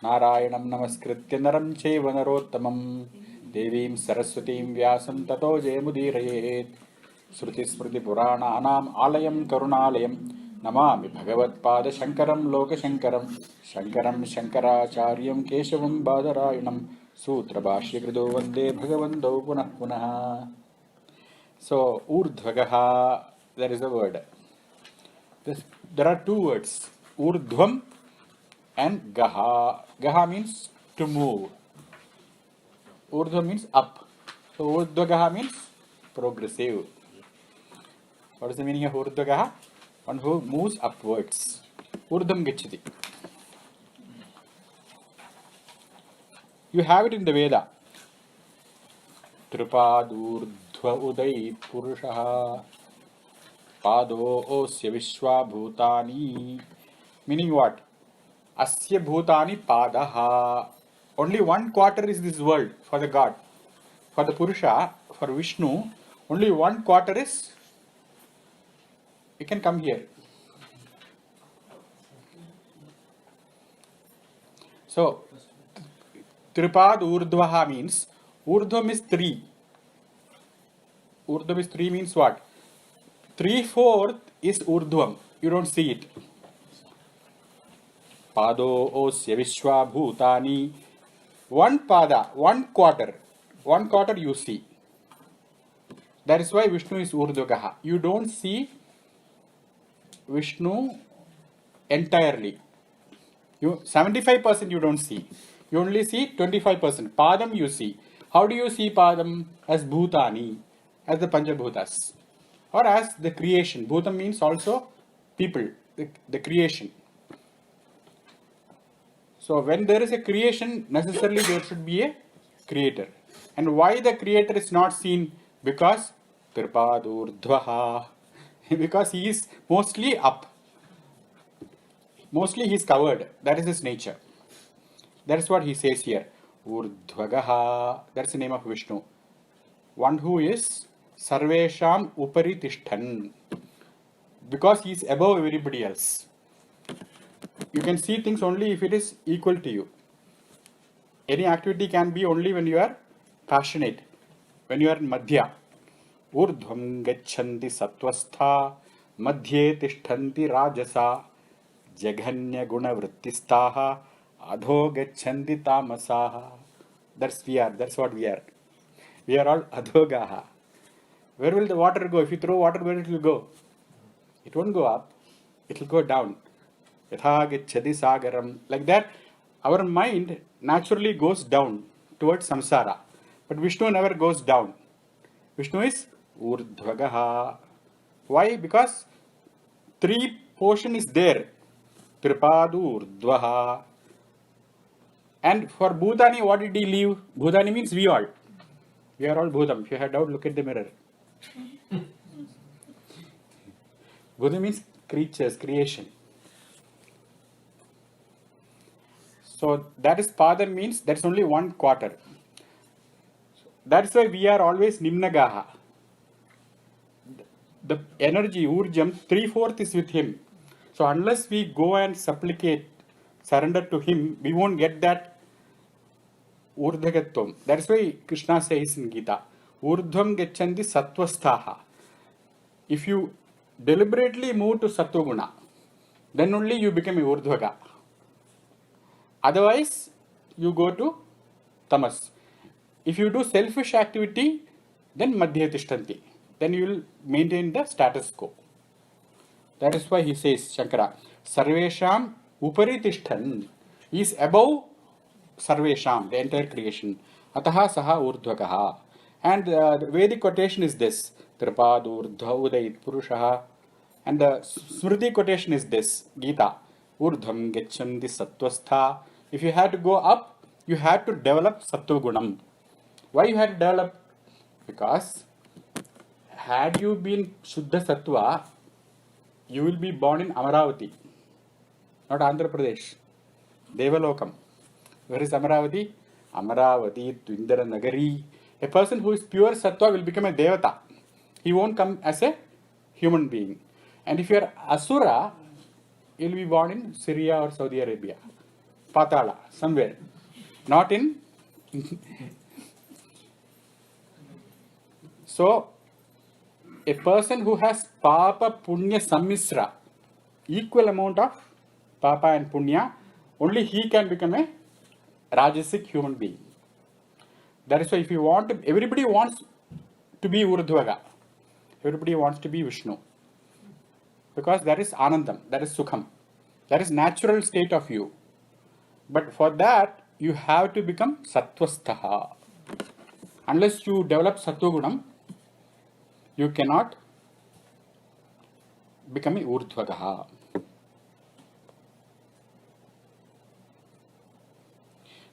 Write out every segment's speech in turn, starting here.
नारायणं नमस्कृत्य नरं चैव नरोत्तमं देवीं सरस्वतीं व्यासं ततो जयमुदीरयेत्। श्रुतिस्मृतिपुराणानाम् आलयं करुणालयं नमामि भगवत्पादशङ्करं लोकशङ्करं। शङ्करं शङ्कराचार्यं केशवं बादरायणं सूत्रभाष्यकृतो वन्दे भगवन्तौ पुनः पुनः। So, urdhvagaha, there is a word. There are two words, urdhvam and gaha. Gaha means to move. Urdhva means up. So, urdhvagaha means progressive. What is the meaning of urdhvagaha? One who moves upwards. Urdhvam gacchati. You have it in the Veda. Tripadurdhva udai purushaha pado osya vishwa bhutani. Meaning what? Asya bhutani padaha. Only 1/4 is this world for the God. For the Purusha, for Vishnu, only 1/4 is, you can come here. So, Tripad Urdhvaha means, Urdhvam is 3. Urdhvam is 3 means what? 3/4 is Urdhvam. You don't see it. Pado osya vishwa bhutani. 1 pada, 1/4. 1/4 you see. That is why Vishnu is Urdhvagaha. You don't see Vishnu entirely. You 75% you don't see. You only see 25%. Padam you see. How do you see Padam? As Bhutani, as the Panchabhutas, or as the creation. Bhutam means also people, the creation. So when there is a creation, necessarily there should be a creator. And why the creator is not seen? Because Tirpadurdhvaha. Because he is mostly up. Mostly he is covered. That is his nature. That is what he says here. Urdhvagaha. That's the name of Vishnu. One who is Sarvesham Upari Tishtan. Because he is above everybody else. You can see things only if it is equal to you. Any activity can be only when you are passionate, when you are in madhya. Urdhvam gachanti sattvastha, madhye tishtanti rajasa, jaghanya guna vrittistaha, adho gachanti tamasaha. That's what we are. We are all adhogaha. Where will the water go? If you throw water, where it will go? It won't go up. It will go down. Yatha gacchati sagaram. Like that, our mind naturally goes down towards samsara. But Vishnu never goes down. Vishnu is urdhvagaha. Why? Because 3 portion is there. Tripadu urdhvaha. And for Bhutani, what did he leave? Bhutani means we all. We are all Bhutam. If you have doubt, look at the mirror. Bhutam means creatures, creation. So that is Pada means that's only 1/4. That's why we are always Nimnagaha. The energy, Urjam, 3/4 is with him. So unless we go and supplicate, surrender to him, we won't get that Urdhagatvam. That's why Krishna says in Gita, Urdhvam gachanti sattvasthaha. If you deliberately move to Sattva-guna, then only you become a Urdhvaga. Otherwise, you go to Tamas. If you do selfish activity, then Madhya Tishtanti. Then you will maintain the status quo. That is why he says, Shankara, Sarvesham Upari Tishtan. He is above Sarvesham, the entire creation. Ataha Saha Urdhvagaha. And the Vedic quotation is this, Tripad Urdhva Udait Purushaha. And the Smriti quotation is this, Gita, Urdhvam Gachanti Sattvastha. If you had to go up, you had to develop Sattva Gunam. Why you had to develop? Because had you been Shuddha Sattva, you will be born in Amaravati, not Andhra Pradesh. Devalokam. Where is Amaravati? Amaravati, Twindara Nagari. A person who is pure Sattva will become a Devata. He won't come as a human being. And if you are Asura, you will be born in Syria or Saudi Arabia. Patala, somewhere. Not in. So, a person who has Papa Punya Sammisra, equal amount of Papa and Punya, only he can become a Rajasic human being. That is why if you want to, everybody wants to be Urdhvaga. Everybody wants to be Vishnu. Because that is Anandam, that is Sukham. That is natural state of you. But for that, you have to become Sattvastaha. Unless you develop Sattvagunam, you cannot become a Urdhvagaha.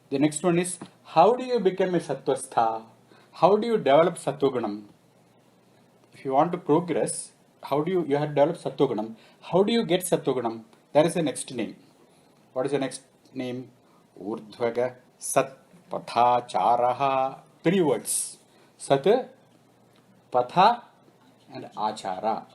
The next one is, how do you become a Sattvastha? How do you develop Sattvagunam? If you want to progress, how do you have to develop Sattvagunam? How do you get Sattvagunam? That is the next name. What is the next name? Urdhvaga Sat Patha Charaha. 3 words. Sat, Patha and Achara.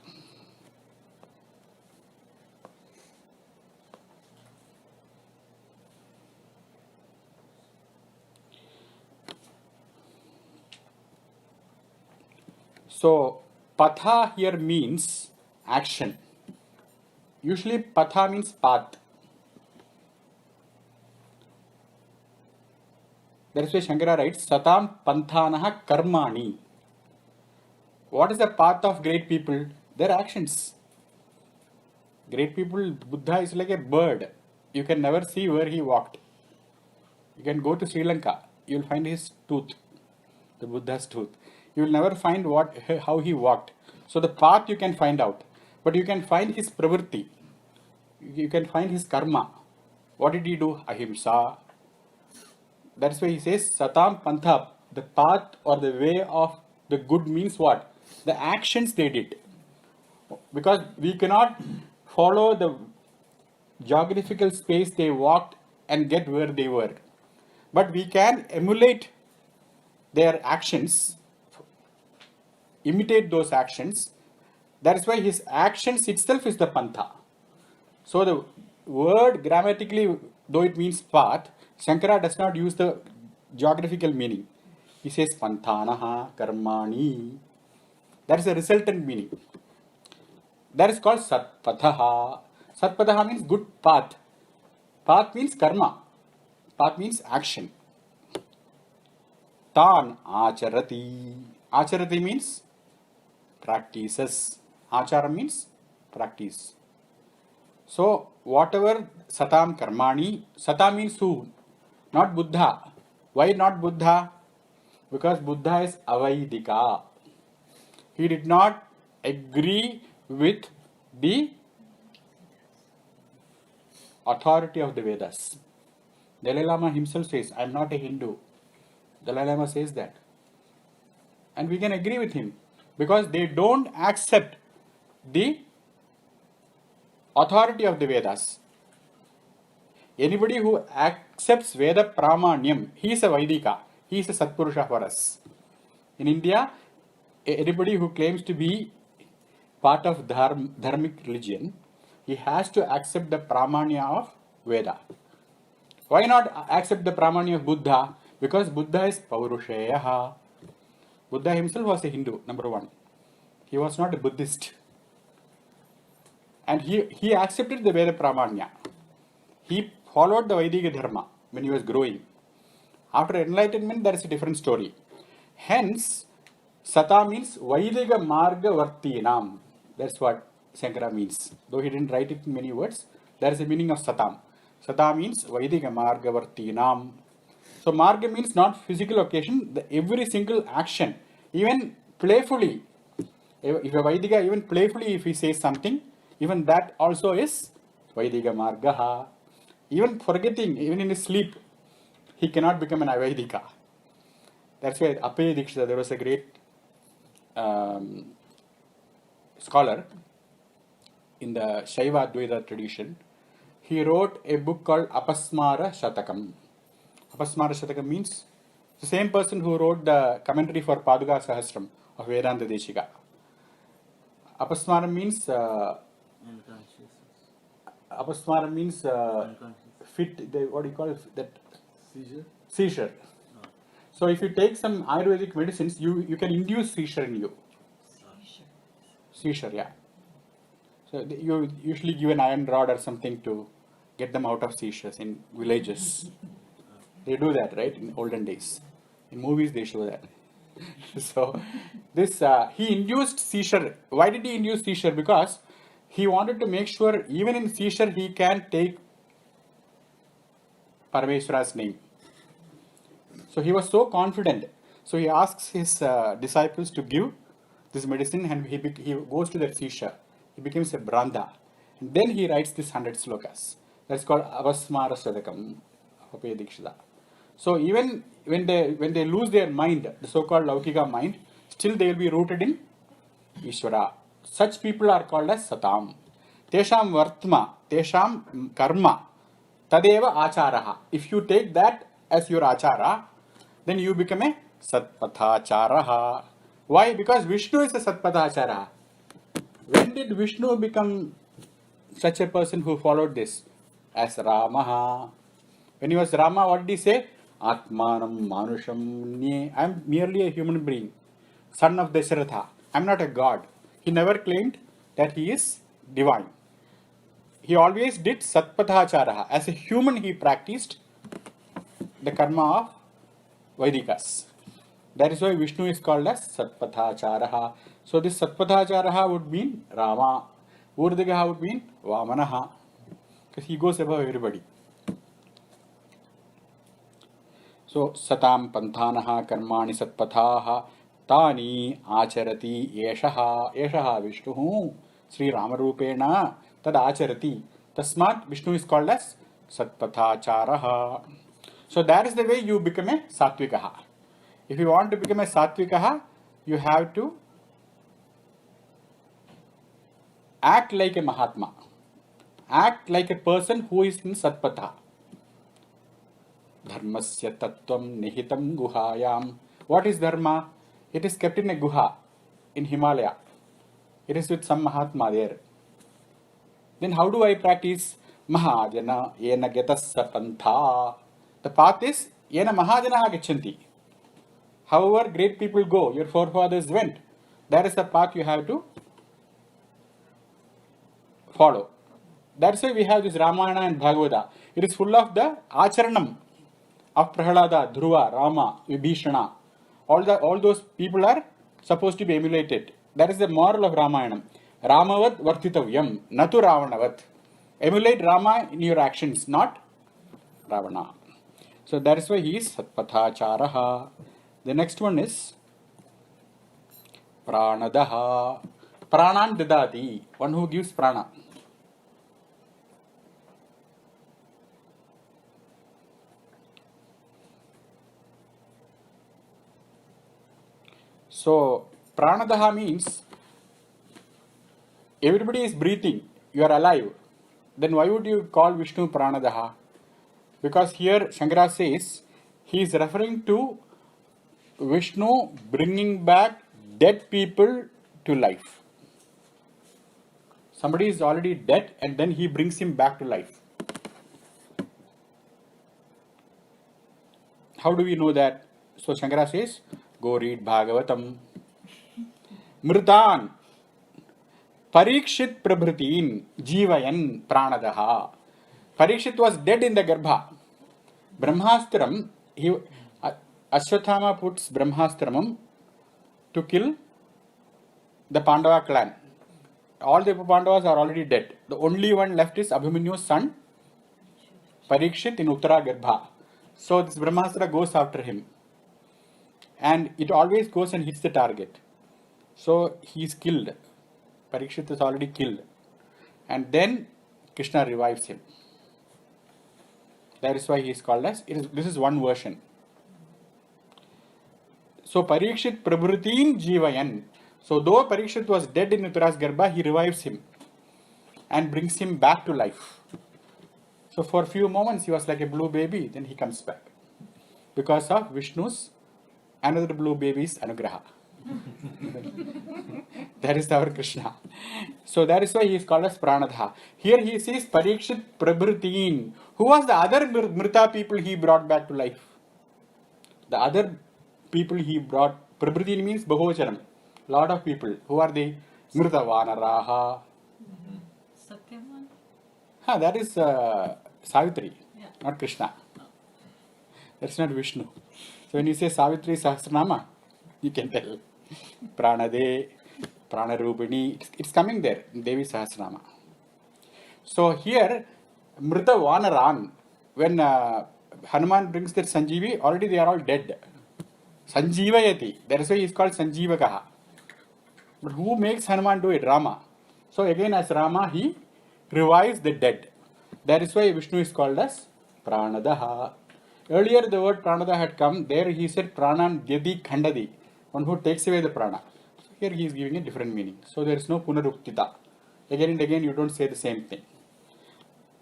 So, Patha here means action. Usually, Patha means path. That is why Shankara writes, Satam Panthanaha Karmani. What is the path of great people? Their actions. Great people, Buddha is like a bird. You can never see where he walked. You can go to Sri Lanka, you will find his tooth, the Buddha's tooth. You will never find how he walked. So the path you can find out, but you can find his pravritti. You can find his karma. What did he do? Ahimsa. That's why he says Satam Pantha. The path or the way of the good means what? The actions they did. Because we cannot follow the geographical space they walked and get where they were. But we can emulate their actions, imitate those actions. That is why his actions itself is the pantha. So the word grammatically, though it means path, Shankara does not use the geographical meaning. He says panthanaha karmani. That is the resultant meaning. That is called satpathaha. Satpathaha means good path. Path means karma. Path means action. Tan acharati. Acharati means practices. Achara means practice. So, whatever satam karmani, sata means who? Not Buddha. Why not Buddha? Because Buddha is avaidika. He did not agree with the authority of the Vedas. Dalai Lama himself says, I am not a Hindu. Dalai Lama says that. And we can agree with him because they don't accept the authority of the Vedas. Anybody who accepts Veda Pramanyam, he is a Vaidika. He is a Satpurusha for us. In India, anybody who claims to be part of dharmic religion, he has to accept the Pramanya of Veda. Why not accept the Pramanya of Buddha? Because Buddha is Paurusheyaha. Buddha himself was a Hindu, number one. He was not a Buddhist. And he accepted the Veda Pramanya. He followed the Vedic Dharma when he was growing. After enlightenment, that is a different story. Hence, Sata means Vaidiga Marga Vartinam. That's what Shankara means. Though he didn't write it in many words, there is a meaning of Satam. Sata means Vaidiga Marga Vartinam. So Marga means not physical occasion, every single action, even playfully. If a Vaidiga, even playfully, if he says something, even that also is Vaidiga Margaha. Even forgetting, even in his sleep, he cannot become an Avaidika. That's why Appaya Dikshita, there was a great scholar in the Shaiva Advaita tradition. He wrote a book called Apasmara Shatakam. Apasmara Shatakam means the same person who wrote the commentary for Paduka Sahasram of Vedanta Deshika. Apasmara means fit, what do you call it, that Seizure? seizure. So if you take some Ayurvedic medicines, you can induce seizure in you. Seizure, yeah. So you usually give an iron rod or something to get them out of seizures in villages. They do that, right, in olden days. In movies, they show that. So this he induced seizure. Why did he induce seizure? Because he wanted to make sure even in seizure he can take Parameswara's name. So he was so confident. So he asks his disciples to give this medicine, and he goes to that seizure. He becomes a Brahmana. And then he writes this 100 slokas. That's called Avasmara Sadakam, Apaye Dikshita. So even when they lose their mind, the so-called Laukika mind, still they will be rooted in Ishvara. Such people are called as Satam. Tesham Vartma, Tesham Karma, Tadeva Acharaha. If you take that as your Achara, then you become a Satpathacharaha. Why? Because Vishnu is a Satpathacharaha. When did Vishnu become such a person who followed this? As Ramaha. When he was Rama, what did he say? Atmanam Manusham Nye. I am merely a human being, son of Dasharatha. I am not a god. He never claimed that he is divine. He always did Satpathacharaha. As a human, he practiced the karma of Vaidikas. That is why Vishnu is called as Satpathacharaha. So this Satpathacharaha would mean Rama. Urdhagaha would mean Vamanaha. Because he goes above everybody. So Satam Panthanaha Karmani Satpathaha Tani Acharati Yeshaha Yeshaha Vishnu Sri Ramarupena Tad Acharati. Tasmat Vishnu is called as Satpathacharaha. So that is the way you become a Satvikaha. If you want to become a Satvikaha, you have to act like a Mahatma. Act like a person who is in Satpatha. Dharmasya tattvam nihitam guhayam. What is dharma? It is kept in a guha in Himalaya. It is with some Mahatma there. Then how do I practice? Mahajana yena getasya pantha. The path is yena mahajana gachanti. However great people go, your forefathers went. That is the path you have to follow. That's why we have this Ramayana and Bhagavata. It is full of the acharanam of Prahalada, Dhruva, Rama, Vibhishana. All those people are supposed to be emulated. That is the moral of Ramayana. Ramavat vartitavyam, natu Ravanavat. Emulate Rama in your actions, not Ravana. So that is why he is Satpathacharaha. The next one is Pranadaha. Pranan Didati, one who gives prana. So, Pranadaha means everybody is breathing, you are alive. Then why would you call Vishnu Pranadaha? Because here Shankara says he is referring to Vishnu bringing back dead people to life. Somebody is already dead and then he brings him back to life. How do we know that? So Shankara says, go read Bhagavatam. Mritan Parikshit Prabhritin Jivayan Pranadaha. Parikshit was dead in the Garbha. Brahmastram, Ashwathama puts Brahmastramam to kill the Pandava clan. All the Pandavas are already dead. The only one left is Abhimanyu's son, Parikshit in Uttara Garbha. So this Brahmastra goes after him. And it always goes and hits the target. So he is killed. Parikshit is already killed. And then Krishna revives him. That is why he is called as, this is one version. So Parikshit Prabhritin Jivayan. So though Parikshit was dead in Uttara's Garbha, he revives him and brings him back to life. So for a few moments he was like a blue baby, then he comes back. Because of Vishnu's another blue baby's anugraha. That is our Krishna. So that is why he is called as Pranadha. Here he says Parikshit Prabhritin. Who was the other Mrita people he brought back to life? The other people he brought, Prabhritin means Bahochanam. Lot of people. Who are they? Mrita Vanaraha. Satyavan? That is Savitri, Yeah. not Krishna. That's not Vishnu. So when you say Savitri Sahasranama, you can tell. Pranade, Pranarupini, it's coming there in Devi Sahasranama. So here, Mrita Vanaran, when Hanuman brings that Sanjeevi, already they are all dead. Sanjeevayati, that is why he is called Sanjeevakaha. But who makes Hanuman do it? Rama. So again, as Rama, he revives the dead. That is why Vishnu is called as Pranadaha. Earlier, the word Pranada had come. There he said Pranan Dyadi Khandadi, one who takes away the prana. So here he is giving a different meaning. So there is no Punaruktita. Again and again, you don't say the same thing.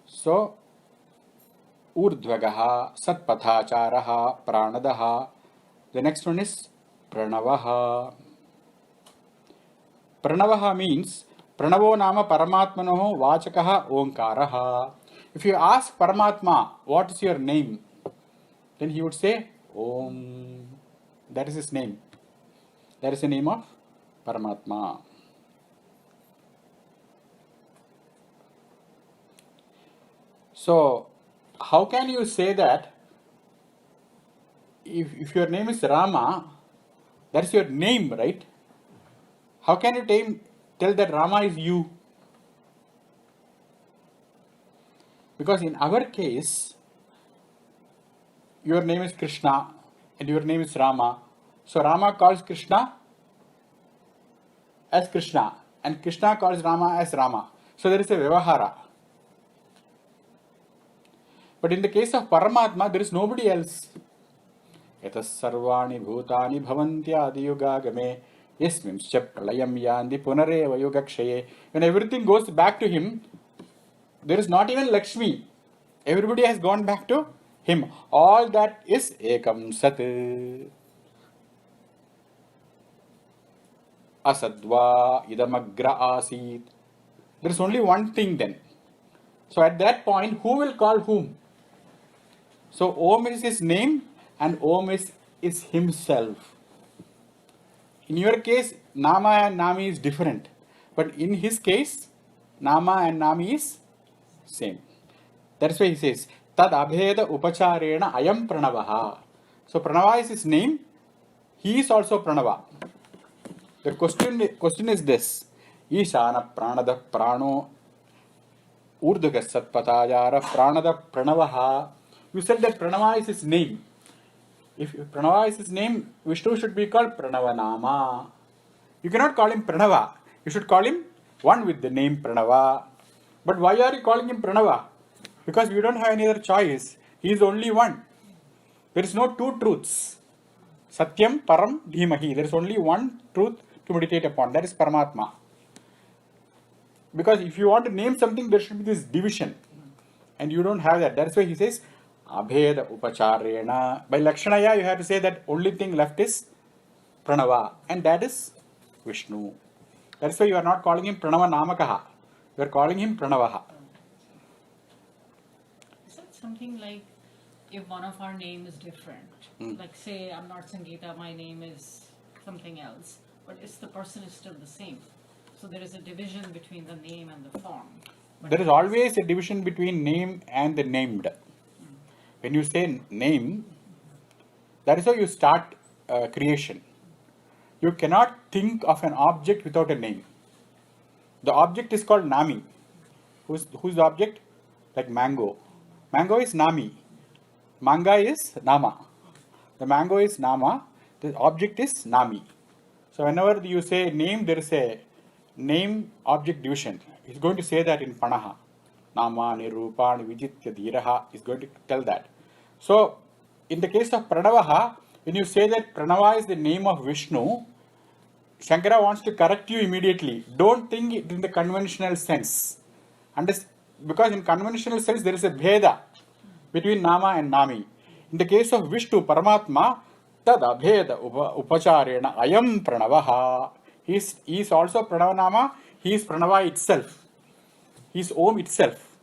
So, Urdhvagaha, Satpathacharaha, Pranadaha. The next one is Pranavaha. Pranavaha means Pranavo Nama Paramatmanoho Vachakaha Omkaraha. If you ask Paramatma, what is your name? Then he would say Om. That is his name. That is the name of Paramatma. So, how can you say that if your name is Rama, that is your name, right? How can you tell that Rama is you? Because in our case, your name is Krishna and your name is Rama. So Rama calls Krishna as Krishna and Krishna calls Rama as Rama. So there is a Vyavahara. But in the case of Paramatma, there is nobody else. Yatas sarvani bhutani bhavantyadi yugagame yasminscha pralayam yandi punareva yugakshaye. When everything goes back to him, there is not even Lakshmi. Everybody has gone back to him. All that is ekam sat. Asadva idamagra asit. There is only one thing then. So at that point, who will call whom? So Om is his name and Om is himself. In your case, Nama and Nami is different. But in his case, Nama and Nami is same. That's why he says, Tad abheda upacharena ayam pranavaha. So Pranava is his name. He is also Pranava. The question is this. Ishana pranada prano urdhaga satpatayara pranada pranavaha. You said that Pranava is his name. If Pranava is his name, Vishnu should be called Pranavanama. You cannot call him Pranava. You should call him one with the name Pranava. But why are you calling him Pranava? Because we don't have any other choice. He is only one. There is no two truths. Satyam Param Dhimahi. There is only one truth to meditate upon. That is Paramatma. Because if you want to name something, there should be this division. And you don't have that. That's why he says, Abheda Upacharena. By Lakshanaya, you have to say that only thing left is Pranava. And that is Vishnu. That's why you are not calling him Pranava Namakaha. You are calling him Pranavaha. Is it something like if one of our name is different? Like say I'm not Sangeeta, my name is something else, but the person is still the same. So there is a division between the name and the form. But There is always a division between name and the named. When you say name, that is how you start creation. You cannot think of an object without a name. The object is called Nami. Who's the object? Like mango. Mango is Nami. Manga is Nama. The mango is Nama. The object is Nami. So whenever you say name, there is a name object division. He's going to say that in Panaha. Namani, Rupani, Vijitya, Dhiraha is going to tell that. So, in the case of Pranavaha, when you say that Pranava is the name of Vishnu, Shankara wants to correct you immediately. Don't think it in the conventional sense. Because in conventional sense, there is a Bheda between Nama and Nami. In the case of Vishnu, Paramatma, tad abheda upacharena ayam pranavaha. He is also Pranava Nama. He is Pranava itself. He is Om itself.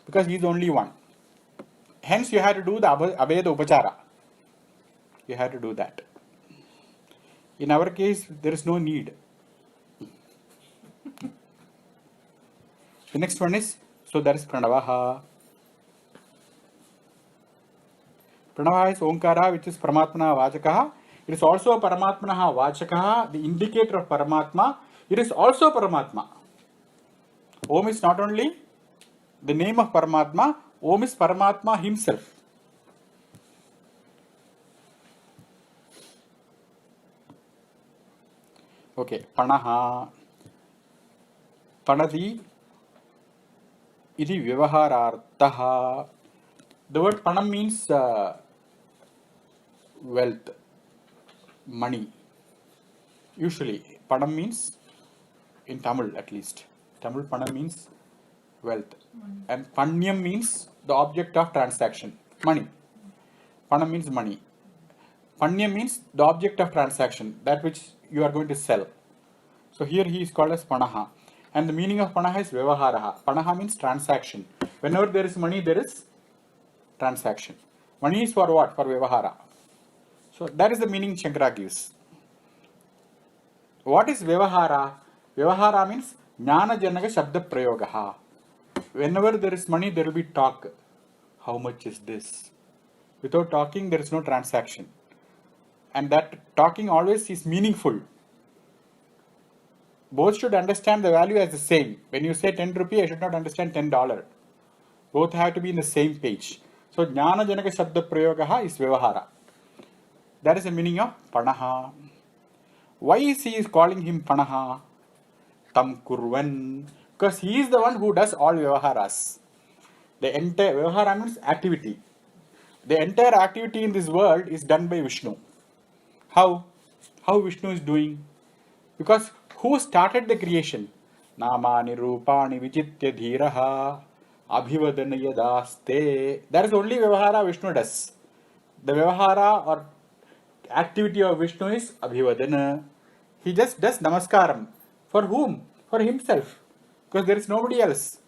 Because he is only one. Hence you have to do the abheda upachara. You have to do that. In our case, there is no need. The next one is, so there is Pranavaha. Pranava is Omkara, which is Paramatmana Vachakaha. It is also Paramatmana Vachakaha, the indicator of Paramatma. It is also Paramatma. Om is not only the name of Paramatma, Om is Paramatma himself. Okay, Panaha. Panadi iti Vyavaharartaha. The word Panam means wealth, money. Usually, Panam means, in Tamil at least, Tamil Panam means wealth. And Panyam means the object of transaction, money. Panam means money. Panyam means the object of transaction, that which you are going to sell. So here he is called as Panaha. And the meaning of Panaha is Vyavaharaha. Panaha means transaction. Whenever there is money, there is transaction. Money is for what? For Vyavahara. So that is the meaning Shankara gives. What is Vyavahara? Vyavahara means Jnana Janaka Shabda Prayogaha. Whenever there is money, there will be talk. How much is this? Without talking, there is no transaction. And that talking always is meaningful. Both should understand the value as the same. When you say 10 rupee, I should not understand $10. Both have to be in the same page. So Jnana Janaka Shabda Prayogaha is Vyavahara. That is the meaning of Panaha. Why is he calling him Panaha? Tam Kurvan. Because he is the one who does all Vyavaharas. The entire Vyavahara means activity. The entire activity in this world is done by Vishnu. How? How Vishnu is doing? Because who started the creation? Namani Rupani Vichitya Dhiraha Abhivadana Yadaste. That is only Vyavahara Vishnu does. The Vyavahara or activity of Vishnu is Abhivadana. He just does Namaskaram. For whom? For himself. Because there is nobody else.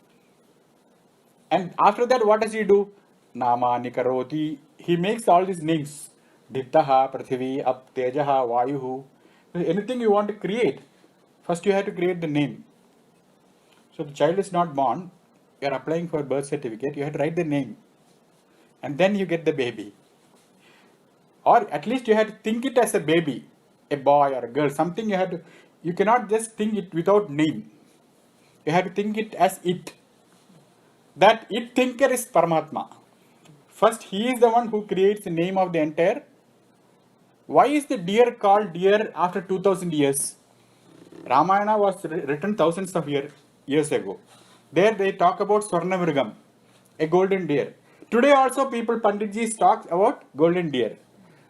And after that, what does he do? Namani Karoti. He makes all these names. Dittaha, Prathivi, Ap, Tejaha, Vayuhu. Anything you want to create, first you have to create the name. So the child is not born. You are applying for birth certificate. You have to write the name. And then you get the baby. Or at least you have to think it as a baby. A boy or a girl. Something you have to. You cannot just think it without name. You have to think it as it. That it thinker is Paramatma. First, he is the one who creates the name of the entire. Why is the deer called deer after 2000 years? Ramayana was written thousands of years ago. There they talk about Swarnamirgam, a golden deer. Today also people, Panditji talks about golden deer.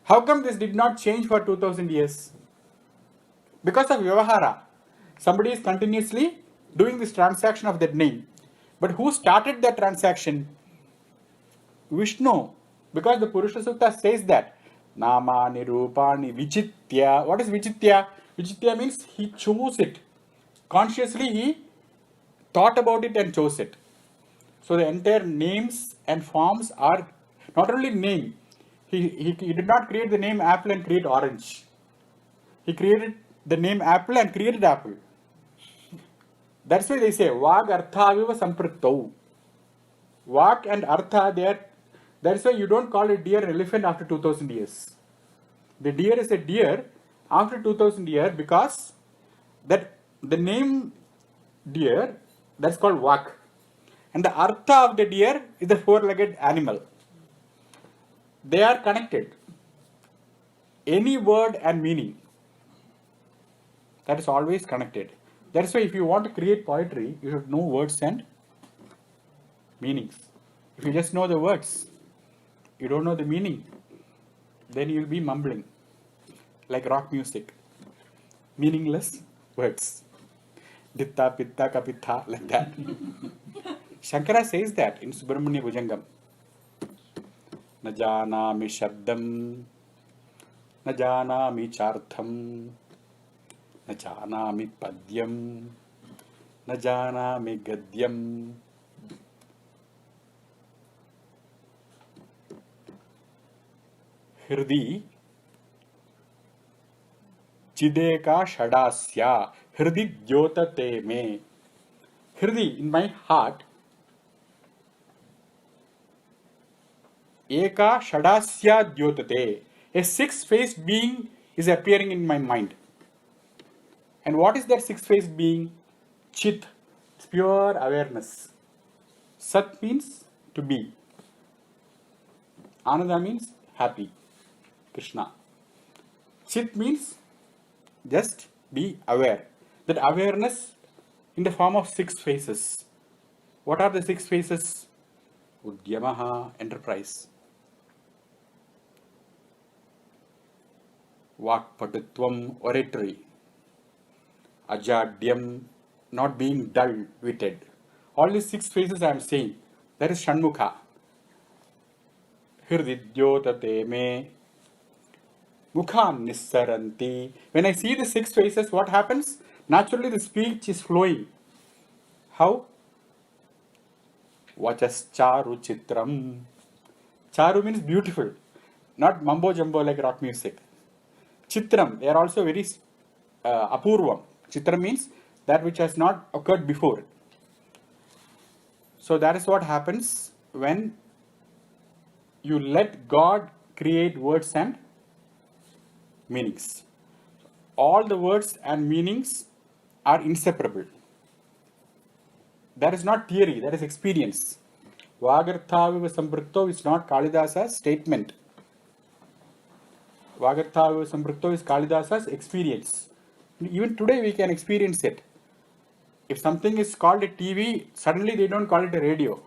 How come this did not change for 2000 years? Because of Vyavahara. Somebody is continuously doing this transaction of that name. But who started that transaction? Vishnu. Because the Purusha Sukta says that. Namani Rupani Vichitya. What is Vichitya? Vichitya means he chose it. Consciously he thought about it and chose it. So the entire names and forms are not only name. He did not create the name apple and create orange. He created the name apple and created apple. That's why they say Vag Artha Viva Sampriktau. Vak and Artha, they are. That's why you don't call a deer an elephant after 2000 years. The deer is a deer after 2000 years because that the name deer, that's called Vak. And the Artha of the deer is the four-legged animal. They are connected. Any word and meaning, that is always connected. That's why if you want to create poetry, you should know words and meanings. If you just know the words, you don't know the meaning, then you will be mumbling like rock music. Meaningless words. Ditta, pitta, kapitha, like that. Shankara says that in Subramanya Bhujangam. Najanami Shabdam न जानामि चार्थं न जानामि पद्यं न जानामि गद्यं हृदि चिदेका षडास्या हृदि द्योतते मे हृदि in my heart eka shadasya dyotate a six-faced being is appearing in my mind. And what is that six-faced being? Chit, it's pure awareness. Sat means to be. Ananda means happy. Krishna. Chit means just be aware. That awareness in the form of six faces. What are the six faces? Udyamaha, enterprise. Vakpatutvam, oratory. Ajadyam, not being dull-witted. All these six faces I am saying. That is Shanmukha. Hrididyotate me. Mukhan nissaranti. When I see the six faces, what happens? Naturally the speech is flowing. How? Vachascharu chitram. Charu means beautiful. Not mumbo jumbo like rock music. Chitram, they are also very apurvam. Chitram means that which has not occurred before. So that is what happens when you let God create words and meanings. All the words and meanings are inseparable. That is not theory, that is experience. Vagarthaviva Sambrukto is not Kalidasa's statement. Vagarthaviva Sambrukto is Kalidasa's experience. Even today we can experience it. If something is called a TV, suddenly they don't call it a radio.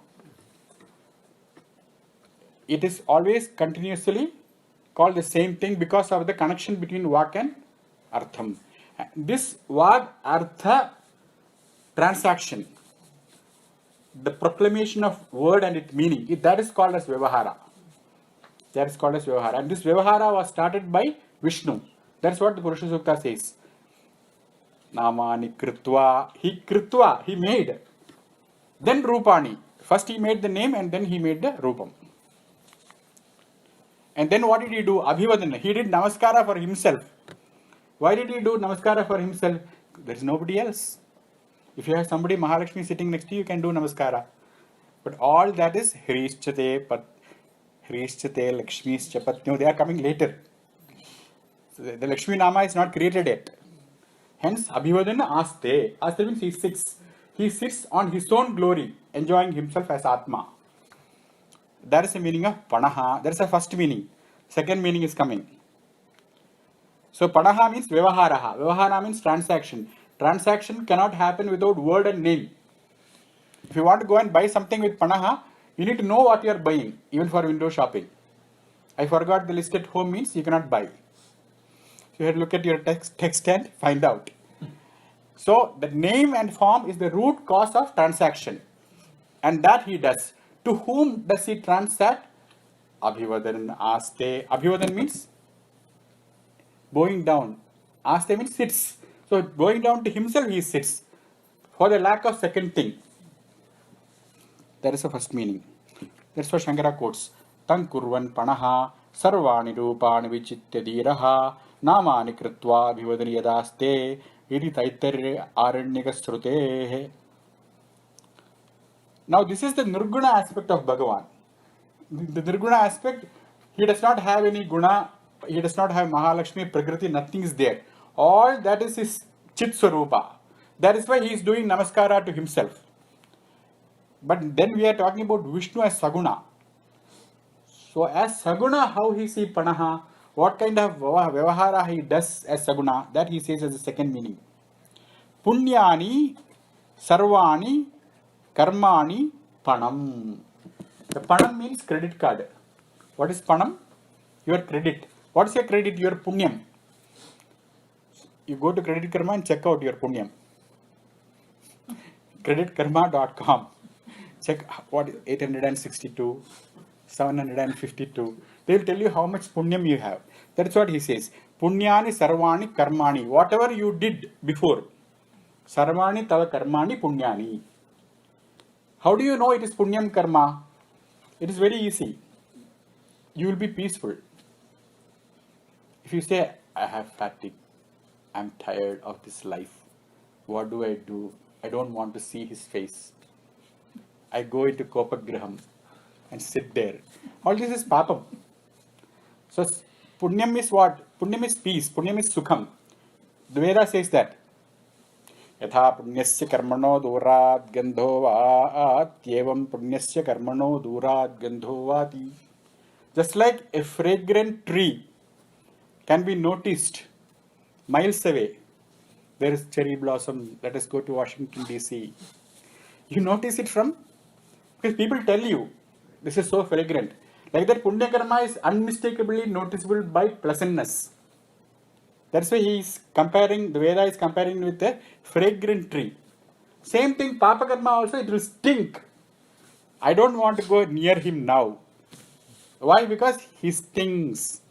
It is always continuously called the same thing because of the connection between Vak and Artham. This Vak Artha transaction, the proclamation of word and its meaning, that is called as Vyavahara. That is called as Vyavahara. And this Vyavahara was started by Vishnu. That's what the Purusha Sukta says. Namani Kritva, he made. Then Rupani. First he made the name and then he made the Rupam. And then what did he do? Abhivadana. He did Namaskara for himself. Why did he do Namaskara for himself? There is nobody else. If you have somebody Mahalakshmi sitting next to you, you can do Namaskara. But all that is Hrishchate, Lakshmischa Patnyo, they are coming later. So the Lakshmi Nama is not created yet. Hence, Abhivadana Aste. Aste means he sits. He sits on his own glory, enjoying himself as Atma. That is the meaning of Panaha. That is the first meaning. Second meaning is coming. So Panaha means Vyavaharaha. Vyavahara means transaction. Transaction cannot happen without word and name. If you want to go and buy something with Panaha, you need to know what you are buying, even for window shopping. I forgot the list at home means you cannot buy. So you have to look at your text and find out. So the name and form is the root cause of transaction. And that he does. To whom does he transact? Abhivadan Aste. Abhivadan means bowing down. Aste means sits. So bowing down to himself he sits. For the lack of second thing. That is the first meaning. That's what Shankara quotes. Tan kurvan panaha sarvani rupani vichitya dhiraha namani kritva abhivadani yadaste iti taitarya aranyaka srutehe. Now this is the Nirguna aspect of Bhagavan. The Nirguna aspect, he does not have any guna, he does not have Mahalakshmi, Prakriti, nothing is there. All that is his Chit Swarupa. That is why he is doing Namaskara to himself. But then we are talking about Vishnu as Saguna. So as Saguna, how he sees Panaha, what kind of Vyavahara he does as Saguna, that he says as the second meaning. Punyani, Sarvani, Karmani, Panam. The Panam means credit card. What is Panam? Your credit. What is your credit? Your Punyam. You go to Credit Karma and check out your Punyam. Creditkarma.com. Check what is 862, 752. They will tell you how much Punyam you have. That's what he says. Punyani sarvani karmani. Whatever you did before. Sarvani tava karmani punyani. How do you know it is punyam karma? It is very easy. You will be peaceful. If you say, I have fatigue, I'm tired of this life. What do? I don't want to see his face. I go into Kopagraham and sit there. All this is papam. So punyam is what? Punyam is peace. Punyam is sukham. The Veda says that. यथा पुण्यस्य कर्मणो दूरात् गन्धो वात्येवं पुण्यस्य कर्मणो दूरात् गन्धो वाति. Just like a fragrant tree can be noticed miles away. There is cherry blossom. Let us go to Washington DC. You notice it from, because people tell you this is so fragrant. Like that, punya karma is unmistakably noticeable by pleasantness. That's why he is comparing, the Veda is comparing with a fragrant tree. Same thing, papa karma also, it will stink. I don't want to go near him now. Why? Because he stings.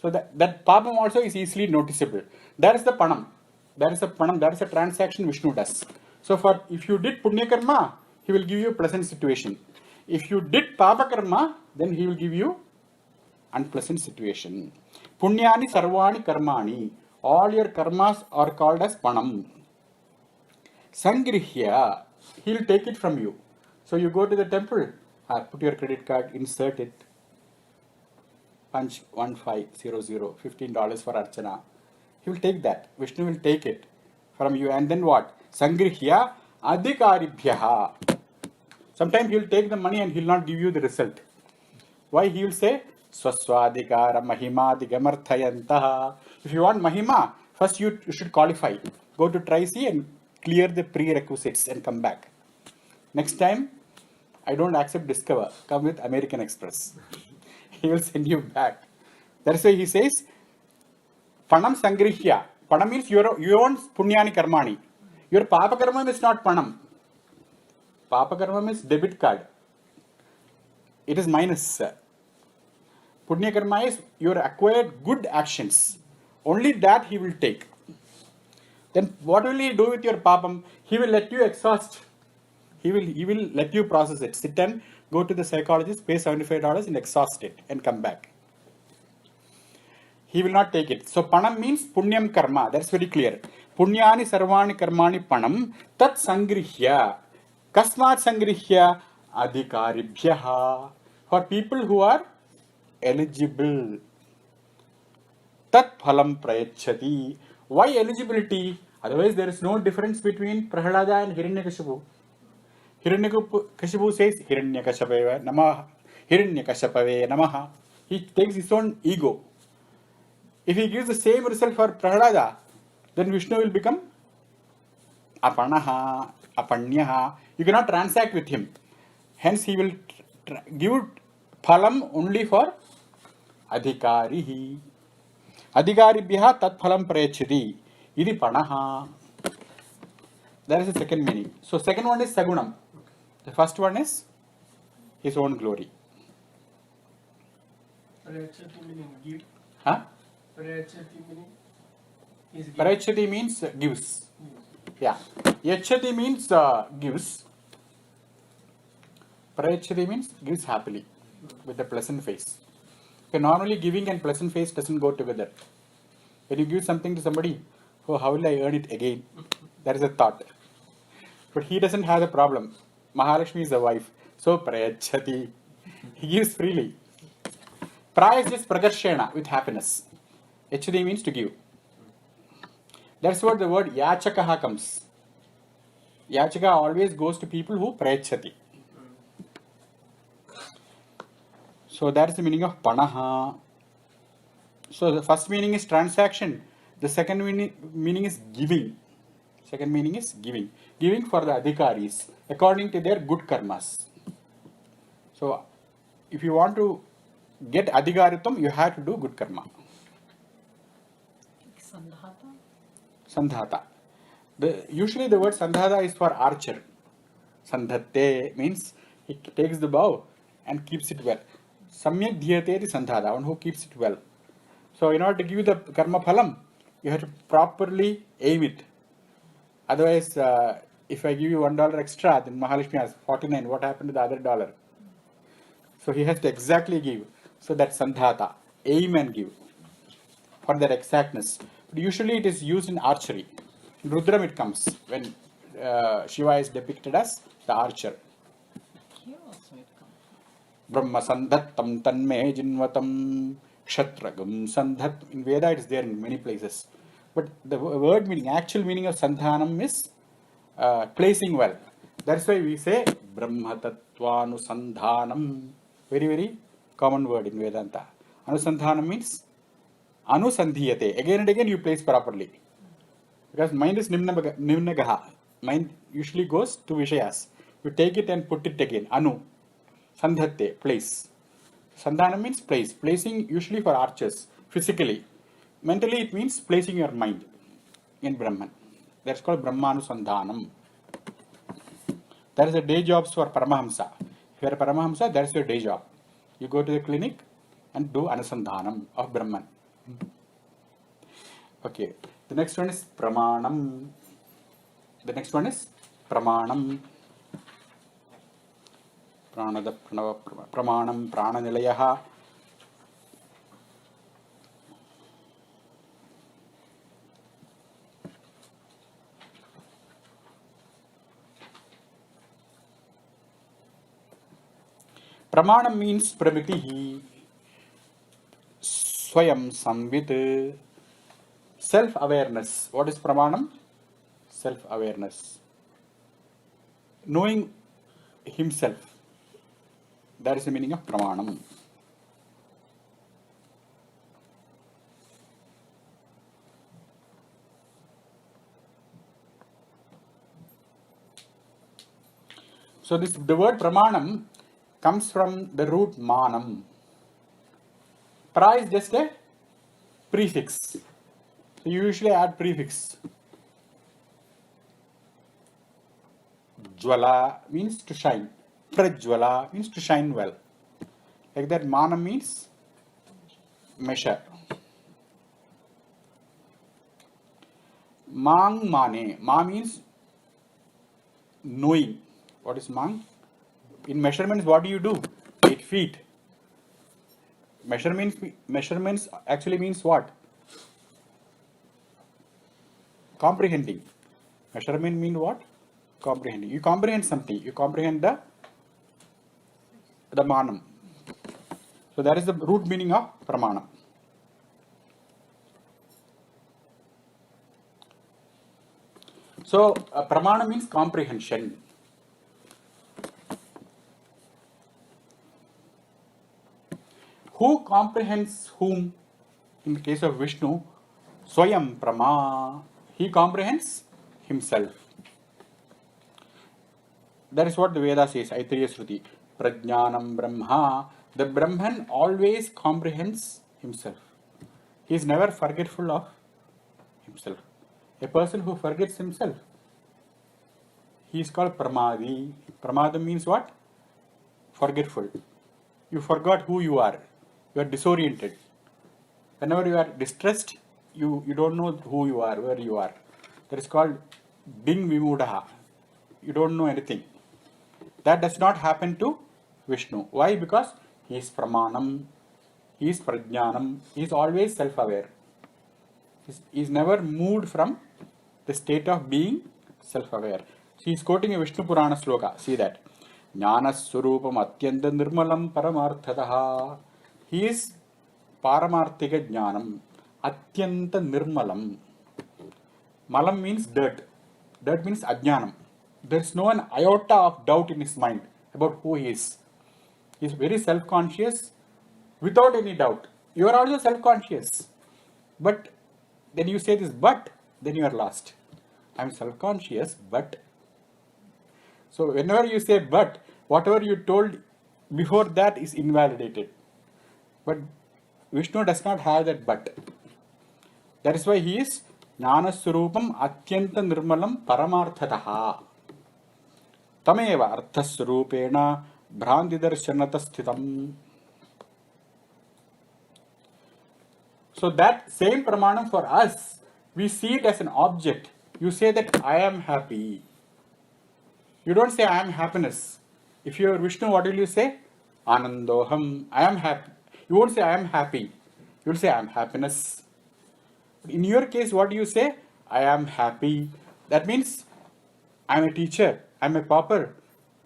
So that papam also is easily noticeable. That is the panam. That is a transaction Vishnu does. So if you did punya karma, he will give you a pleasant situation. If you did papa karma, then he will give you unpleasant situation. Punyani sarvani karmani. All your karmas are called as panam. Sangrihya. He will take it from you. So you go to the temple, put your credit card, insert it. Punch 1500, $15 for Archana. He will take that. Vishnu will take it from you. And then what? Sangrihya adhikaribhyaha. Sometimes he will take the money and he will not give you the result. Why? He will say, Swaswadhikara mahimadigamarthayantaha. If you want mahima, first you should qualify. Go to Tri-C and clear the prerequisites and come back. Next time, I don't accept Discover. Come with American Express. He will send you back. That's why he says, Panam Sangrihya. Panam means your own punyani karmani. Your papa karma is not panam. Papa karma is debit card. It is minus. Punya karma is your acquired good actions. Only that he will take. Then what will he do with your papam? He will let you exhaust. He will let you process it. Sit and go to the psychologist, pay $75 and exhaust it and come back. He will not take it. So panam means punyam karma. That's very clear. Punyani sarvani karmani panam tat sangrihya. Kasmat sangrihya adhikaribhyaha. For people who are eligible. Tat phalam prayachati. Why eligibility? Otherwise there is no difference between Prahlada and Hiranyakashipu. Hiranyakashipu says Hiranyakashapave namaha. Hiranyakashapave namaha. He takes his own ego. If he gives the same result for Prahlada, then Vishnu will become apanaha, apanyaha. You cannot transact with him. Hence he will give phalam only for adhikarihi. Adhikaribhyaha tat phalam prayachati. Idi panaha. That is the second meaning. So second one is sagunam. The first one is his own glory. Prayachati meaning give. Huh? Prayachati meaning is give. Prayachati means gives. Yeah. Yachati means gives. Prayachati means gives happily with a pleasant face. Okay, normally giving and pleasant face doesn't go together. When you give something to somebody, oh, how will I earn it again? That is a thought. But he doesn't have the problem. Mahalakshmi is the wife. So prayachati. He gives freely. Praya is just prakarshena with happiness. Yachati means to give. That's what the word yachakaha comes. Yachaka always goes to people who prayachati. So that is the meaning of panaha. So the first meaning is transaction. The second meaning is giving. Second meaning is giving. Giving for the adhikaris according to their good karmas. So if you want to get adhikaritam, you have to do good karma. Sandhata? Sandhata. Usually the word sandhata is for archer. Sandhatte means he takes the bow and keeps it well. Samyak dhyate is sandhata, one who keeps it well. So in order to give you the karma phalam, you have to properly aim it. Otherwise, if I give you $1 extra, then Mahalakshmi has 49. What happened to the other dollar? So he has to exactly give. So that's sandhata. Aim and give for that exactness. But usually it is used in archery. In Rudram it comes when Shiva is depicted as the archer. Here also it comes. Brahma sandhattam tanme jinvatam kshatragam sandhat. In Veda it is there in many places. But the word meaning, actual meaning of sandhanam is placing well. That's why we say Brahma tattvanu. Very, very common word in Vedanta. Anusandhanam means anusandhiyate. Again and again you place properly. Because mind is nimnagaha. Mind usually goes to Vishayas. You take it and put it again. Anu. Sandhatte. Place. Sandhanam means place. Placing usually for archers. Physically. Mentally it means placing your mind in Brahman. That's called Brahmanusandhanam. That is the day jobs for Paramahamsa. If you are a Paramahamsa, that's your day job. You go to the clinic and do Anusandhanam of Brahman. Okay. The next one is Pramanam. Pramanam. Pramanam, Prananilayaha. Pramanam means Pramitihi, Swayam Samvit, self-awareness. What is Pramanam? Self-awareness. Knowing himself. That is the meaning of Pramanam. So the word Pramanam comes from the root manam. Pra is just a prefix. So you usually add prefix. Jwala means to shine. Prajwala means to shine well. Like that, manam means measure. Mang mane. Ma means knowing. What is mang? In measurements, what do you do? 8 feet. Measurements actually means what? Comprehending. Measurement mean what? Comprehending. You comprehend something. You comprehend the manam. So that is the root meaning of pramanam. So pramana means comprehension. Who comprehends whom? In the case of Vishnu, Swayam Prama. He comprehends himself. That is what the Veda says, Aitreya Shruti. Prajnanam Brahma. The Brahman always comprehends himself. He is never forgetful of himself. A person who forgets himself, he is called Pramadi. Pramadam means what? Forgetful. You forgot who you are. You are disoriented. Whenever you are distressed, you don't know who you are, where you are. That is called Ding Vimudaha. You don't know anything. That does not happen to Vishnu. Why? Because he is Pramanam, he is Prajnanam, he is always self-aware. He is never moved from the state of being self-aware. He is quoting a Vishnu Purana sloka. See that. Jnana Surupam Atyanta Nirmalam Paramarthataha. He is Paramarthika Jnanam. Atyanta Nirmalam. Malam means dirt. Dirt means Ajnanam. There is no an iota of doubt in his mind about who he is. He is very self-conscious without any doubt. You are also self-conscious. But then you say this, but, then you are lost. I am self-conscious, but. So whenever you say but, whatever you told before that is invalidated. But Vishnu does not have that but. That is why he is Jnana Surupam Atyanta Nirmalam Paramarthataha. Tameva Arthasrupena Bhrantidarshanata Sthitam. So that same pramanam for us, we see it as an object. You say that I am happy. You don't say I am happiness. If you are Vishnu, what will you say? Anandoham. I am happy. You won't say I am happy. You will say I am happiness. In your case, what do you say? I am happy. That means I am a teacher. I am a pauper.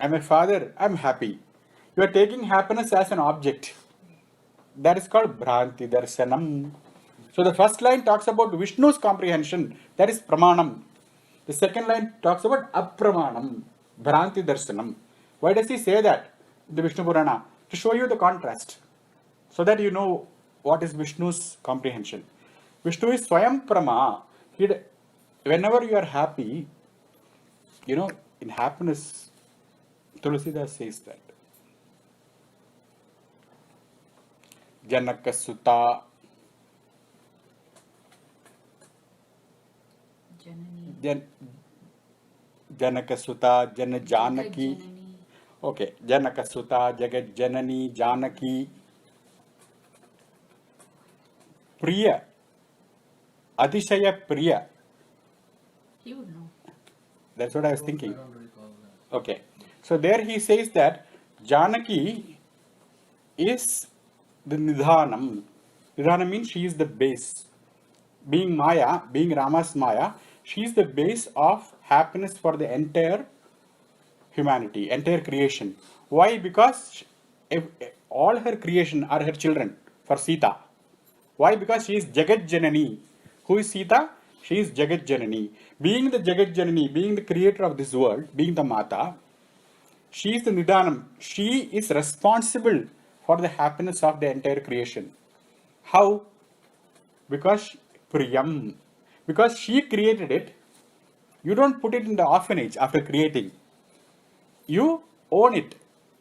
I am a father. I am happy. You are taking happiness as an object. That is called Bhranti Darshanam. So the first line talks about Vishnu's comprehension. That is Pramanam. The second line talks about Apramanam. Bhranti Darshanam. Why does he say that in the Vishnu Purana? To show you the contrast. So that you know what is Vishnu's comprehension. Vishnu is Swayam Prama. Whenever you are happy, in happiness, Tulsidas says that. Janaka Sutta. Janaka Sutta, Jana Janaki. Okay, Janaka Sutta, Jagat Janani, Janaki. Priya. Atishaya Priya. He would know. That's what I was thinking. Okay. So there he says that Janaki is the Nidhanam. Nidhanam means she is the base. Being Maya, being Rama's Maya, she is the base of happiness for the entire humanity, entire creation. Why? Because all her creation are her children for Sita. Why? Because she is Jagat Janani. Who is Sita? She is Jagat Janani. Being the Jagat Janani, being the creator of this world, being the Mata, she is the Nidhanam. She is responsible for the happiness of the entire creation. How? Because Priyam. Because she created it, you don't put it in the orphanage after creating. You own it.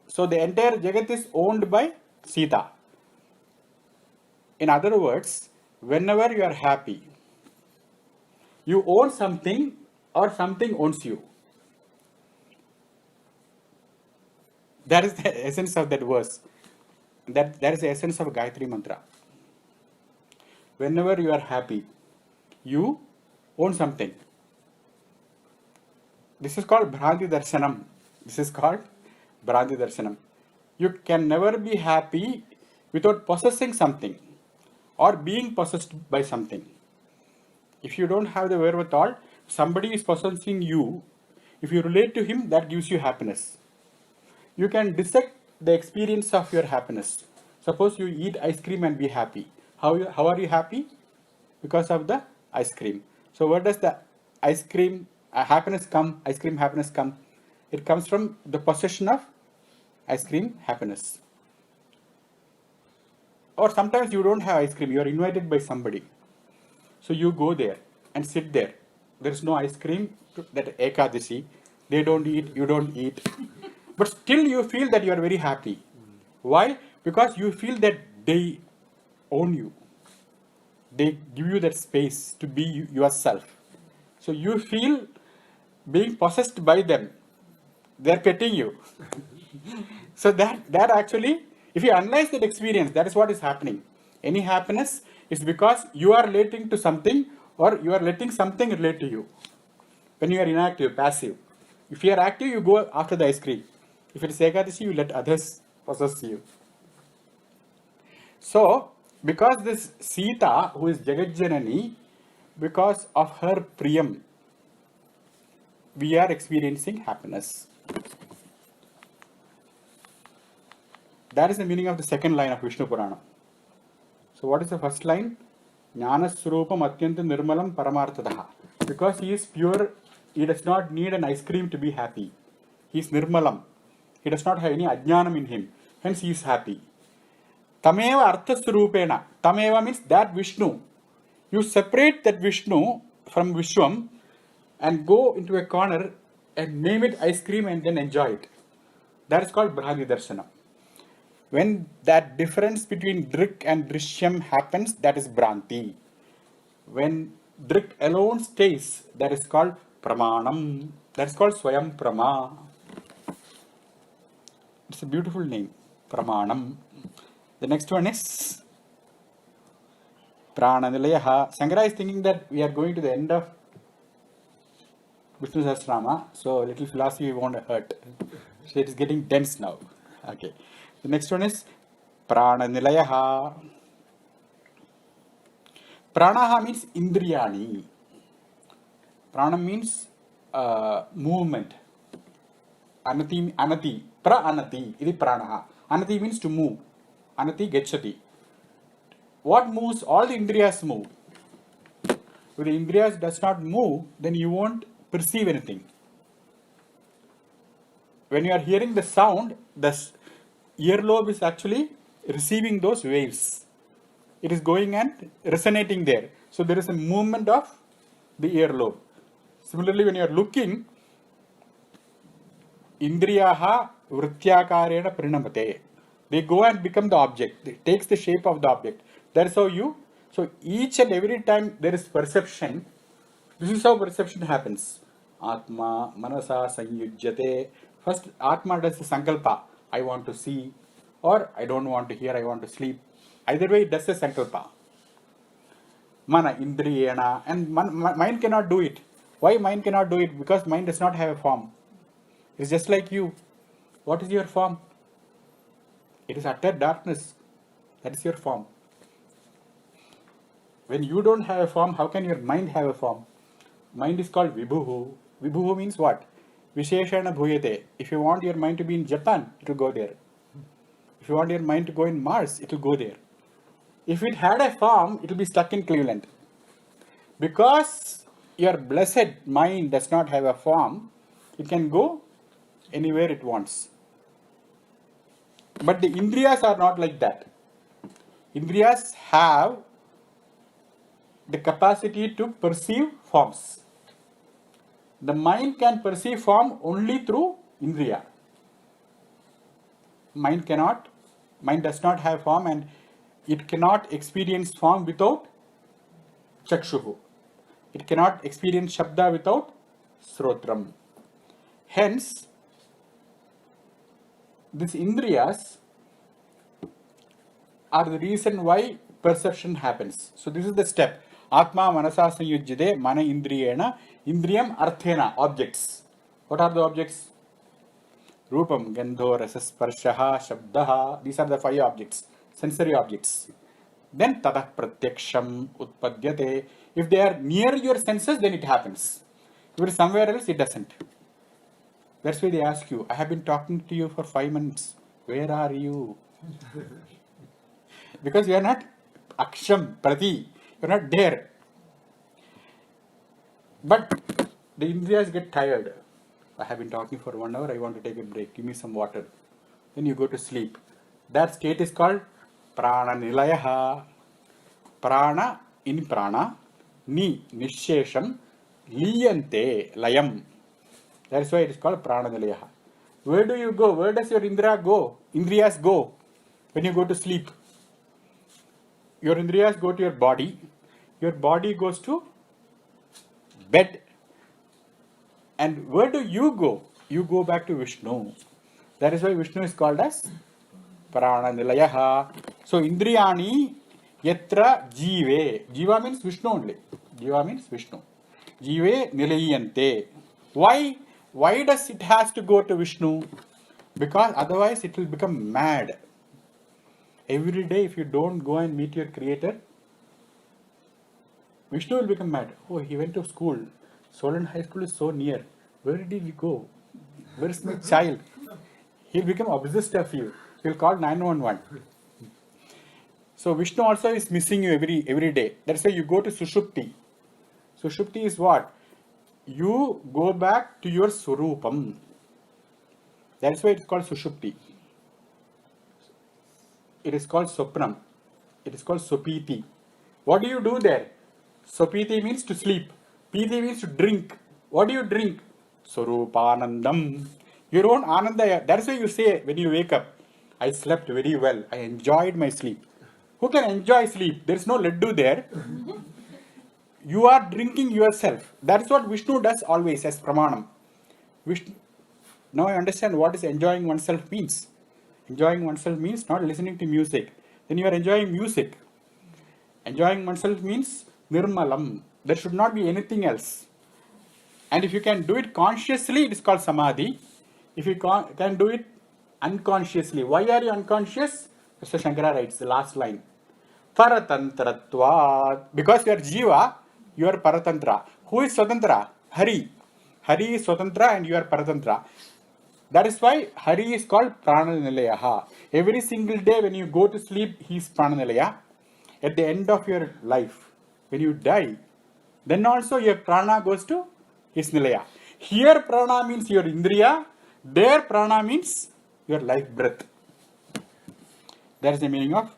So the entire Jagat is owned by Sita. In other words, whenever you are happy, you own something or something owns you. That is the essence of that verse. That is the essence of Gayatri Mantra. Whenever you are happy, you own something. This is called Bhranti Darshanam. This is called Bhranti Darshanam. You can never be happy without possessing something or being possessed by something. If you don't have the wherewithal, somebody is possessing you. If you relate to him, that gives you happiness. You can dissect the experience of your happiness. Suppose you eat ice cream and be happy. How are you happy? Because of the ice cream. So where does the ice cream happiness come? Ice cream happiness come? It comes from the possession of ice cream happiness. Or sometimes you don't have ice cream. You are invited by somebody. So you go there and sit there. There is no ice cream that Ekadasi. They don't eat, you don't eat. But still you feel that you are very happy. Why? Because you feel that they own you. They give you that space to be yourself. So you feel being possessed by them. They are petting you. So that actually, if you analyze that experience, that is what is happening. Any happiness is because you are relating to something or you are letting something relate to you. When you are inactive, passive. If you are active, you go after the ice cream. If it is Ekadashi, you let others possess you. So, because this Sita, who is Jagat Janani, because of her Priyam, we are experiencing happiness. That is the meaning of the second line of Vishnu Purana. So what is the first line? Jnana Swarupam Atyantam Nirmalam Paramarthadaha. Because he is pure, he does not need an ice cream to be happy. He is Nirmalam. He does not have any ajnanam in him. Hence he is happy. Tameva Artha Swarupena. Tameva means that Vishnu. You separate that Vishnu from Vishwam and go into a corner and name it ice cream and then enjoy it. That is called Bhranti Darshanam. When that difference between Drik and Drishyam happens, that is Bhranti. When Drik alone stays, that is called Pramanam. That is called Swayam Prama. It's a beautiful name, Pramanam. The next one is Prananilayaha. Sankara is thinking that we are going to the end of Vishnu Sahasranama, so little philosophy won't hurt. So it is getting dense now. Okay. The next one is Prananilayaha. Pranaha means Indriyani. Prana means movement. Anati. Pra-anati. This is pranaha. Anati means to move. Anati gachati. What moves? All the indriyas move. If the indriyas does not move, then you won't perceive anything. When you are hearing the sound, the earlobe is actually receiving those waves. It is going and resonating there. So there is a movement of the earlobe. Similarly, when you are looking, Indriyaha Vrityakarena Prinamate. They go and become the object. It takes the shape of the object. That's how you. So each and every time there is perception, this is how perception happens. Atma, Manasa, Sanyujyate. First, Atma does the Sankalpa. I want to see, or I don't want to hear, I want to sleep. Either way, it does the Sankalpa. Mana, Indriyena. And mind cannot do it. Why mind cannot do it? Because mind does not have a form. It's just like you. What is your form? It is utter darkness. That is your form. When you don't have a form, how can your mind have a form? Mind is called Vibhuhu. Vibhuhu means what? Visheshana Bhuyate. If you want your mind to be in Japan, it will go there. If you want your mind to go in Mars, it will go there. If it had a form, it will be stuck in Cleveland. Because your blessed mind does not have a form, it can go anywhere it wants. But the Indriyas are not like that. Indriyas have the capacity to perceive forms. The mind can perceive form only through Indriya. Mind does not have form, and it cannot experience form without Chakshuhu. It cannot experience Shabda without Srotram. Hence, these Indriyas are the reason why perception happens. So this is the step. Atma Manasa Sanyujjade Mana Indriyena Indriyam Arthena. Objects. What are the objects? Rupam, Gandho, Rasa, Sparshaha, Shabdaha. These are the 5 objects. Sensory objects. Then Tadah Pratyaksham Utpadyate. If they are near your senses, then it happens. If it is somewhere else, it doesn't. That's why they ask you, I have been talking to you for 5 minutes. Where are you? Because you are not Aksham, Prati. You are not there. But the Indriyas get tired. I have been talking for 1 hour. I want to take a break. Give me some water. Then you go to sleep. That state is called Prana Nilayaha. Prana in Prana. Ni Nishesham. Liyante Layam. That's why it is called Prana Nilayaha. Where do you go? Where does your Indriyas go when you go to sleep? Your Indriyas go to your body. Your body goes to bed. And where do you go? You go back to Vishnu. That is why Vishnu is called as Prana Nilayaha. So Indriyani Yatra Jive. Jiva means Vishnu only. Jiva means Vishnu. Jive Nilayante. Why? Why does it has to go to Vishnu? Because otherwise it will become mad. Every day if you don't go and meet your creator, Vishnu will become mad. Oh, he went to school. Solent High School is so near. Where did he go? Where is my child? He'll become obsessed of you. He'll call 911. So Vishnu also is missing you every day. That's why you go to Sushupti. Sushupti is what? You go back to your Surupam. That's why it's called Sushupti. It is called Sopram. It is called Sopiti. What do you do there? Sopiti means to sleep. Piti means to drink. What do you drink? Sorupanandam. Your own Ananda. That's why you say when you wake up, I slept very well. I enjoyed my sleep. Who can enjoy sleep? There is no laddu there. You are drinking yourself. That is what Vishnu does always as Pramanam. Vishnu. Now I understand what is enjoying oneself means. Enjoying oneself means not listening to music. Then you are enjoying music. Enjoying oneself means nirmalam. There should not be anything else. And if you can do it consciously, it is called samadhi. If you can do it unconsciously, why are you unconscious? Mr. Shankara writes the last line. Paratantratva. Because you are jiva, you are paratantra. Who is swatantra? Hari. Hari is swatantra and you are paratantra. That is why Hari is called Prananilayaha. Every single day when you go to sleep, he is Prananilaya. At the end of your life, when you die, then also your prana goes to his nilaya. Here prana means your indriya, there prana means your life breath. That is the meaning of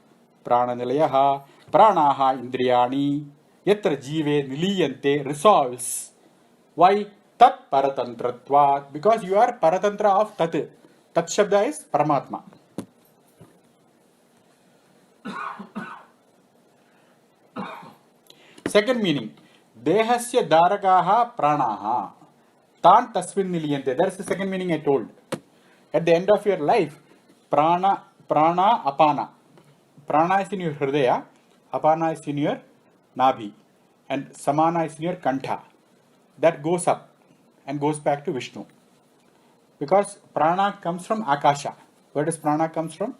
prana nilayaha. Pranaha indriyani yatra jive niliyante resolves. Why? Tat paratantratva. Because you are paratantra of tat. Tat shabda is Paramatma. Second meaning, dehasya daragaha pranaha tan tasmin niliyante. That is the second meaning I told. At the end of your life, prana apana. Prana is in your hridaya, apana is in your nabhi, and samana is in your kantha. That goes up and goes back to Vishnu. Because prana comes from Akasha. Where does prana comes from?